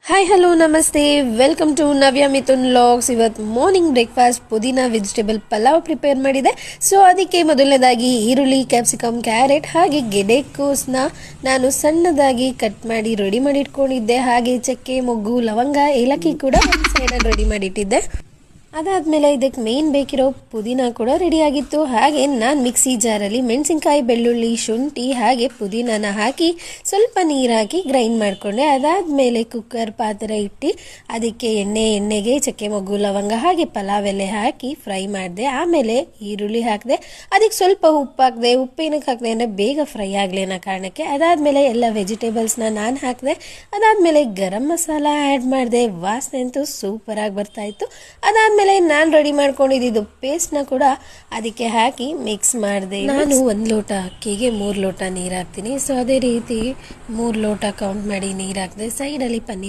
Hi hello ನಮಸ್ತೆ welcome to Navya Mithun vlogs. ಇವತ್ತು morning breakfast ಪುದೀನ ವೆಜಿಟೇಬಲ್ ಪಲಾವ್ ಪ್ರಿಪೇರ್ ಮಾಡಿದೆ. ಸೊ ಅದಕ್ಕೆ ಮೊದಲನೇದಾಗಿ ಈರುಳ್ಳಿ, ಕ್ಯಾಪ್ಸಿಕಮ್, ಕ್ಯಾರೆಟ್ ಹಾಗೆ ಗೆಡ್ಡೆಕೋಸನ್ನ ನಾನು ಸಣ್ಣದಾಗಿ ಕಟ್ ಮಾಡಿ ರೆಡಿ ಮಾಡಿ ಇಟ್ಕೊಂಡಿದ್ದೆ. ಹಾಗೆ ಚಕ್ಕೆ, ಮೊಗ್ಗು, ಲವಂಗ, ಏಲಕ್ಕಿ ಕೂಡ ಒಂದು ಸೈಡಲ್ಲಿ ರೆಡಿ ಮಾಡಿಟ್ಟಿದ್ದೆ. ಅದಾದಮೇಲೆ ಇದಕ್ಕೆ ಮೇನ್ ಬೇಕಿರೋ ಪುದೀನ ಕೂಡ ರೆಡಿಯಾಗಿತ್ತು. ಹಾಗೆ ನಾನು ಮಿಕ್ಸಿ ಜಾರಲ್ಲಿ ಮೆಣಸಿನ್ಕಾಯಿ, ಬೆಳ್ಳುಳ್ಳಿ, ಶುಂಠಿ ಹಾಗೆ ಪುದೀನನ ಹಾಕಿ ಸ್ವಲ್ಪ ನೀರು ಹಾಕಿ ಗ್ರೈಂಡ್ ಮಾಡಿಕೊಂಡೆ. ಅದಾದಮೇಲೆ ಕುಕ್ಕರ್ ಪಾತ್ರೆ ಇಟ್ಟು ಅದಕ್ಕೆ ಎಣ್ಣೆಗೆ ಚಕ್ಕೆ, ಮೊಗ್ಗು, ಲವಂಗ ಹಾಗೆ ಪಲಾವ್ ಎಲೆ ಹಾಕಿ ಫ್ರೈ ಮಾಡಿದೆ. ಆಮೇಲೆ ಈರುಳ್ಳಿ ಹಾಕಿದೆ. ಅದಕ್ಕೆ ಸ್ವಲ್ಪ ಉಪ್ಪು ಹಾಕಿದೆ. ಉಪ್ಪೇನಕ್ಕೆ ಹಾಕಿದೆ ಅಂದರೆ ಬೇಗ ಫ್ರೈ ಆಗಲಿ ಅನ್ನೋ ಕಾರಣಕ್ಕೆ. ಅದಾದಮೇಲೆ ಎಲ್ಲ ವೆಜಿಟೇಬಲ್ಸ್ನ ನಾನು ಹಾಕಿದೆ. ಅದಾದಮೇಲೆ ಗರಂ ಮಸಾಲ ಆ್ಯಡ್ ಮಾಡಿದೆ. ವಾಸನೆ ಅಂತೂ ಸೂಪರಾಗಿ ಬರ್ತಾಯಿತ್ತು. ಅದಾದಮೇಲೆ ನಾನು ರೆಡಿ ಮಾಡ್ಕೊಂಡಿದ್ದು ಪೇಸ್ಟ್ನ ಕೂಡ ಅದಕ್ಕೆ ಹಾಕಿ ಮಿಕ್ಸ್ ಮಾಡಿದೆ. ನಾನು 1 ಲೋಟ ಅಕ್ಕಿಗೆ 3 ಲೋಟ ನೀರು ಹಾಕ್ತೀನಿ. ಸೊ ಅದೇ ರೀತಿ 3 ಲೋಟ ಕೌಂಟ್ ಮಾಡಿ ನೀರು ಹಾಕಿದೆ. ಸೈಡಲ್ಲಿ ಪನ್ನೀರ್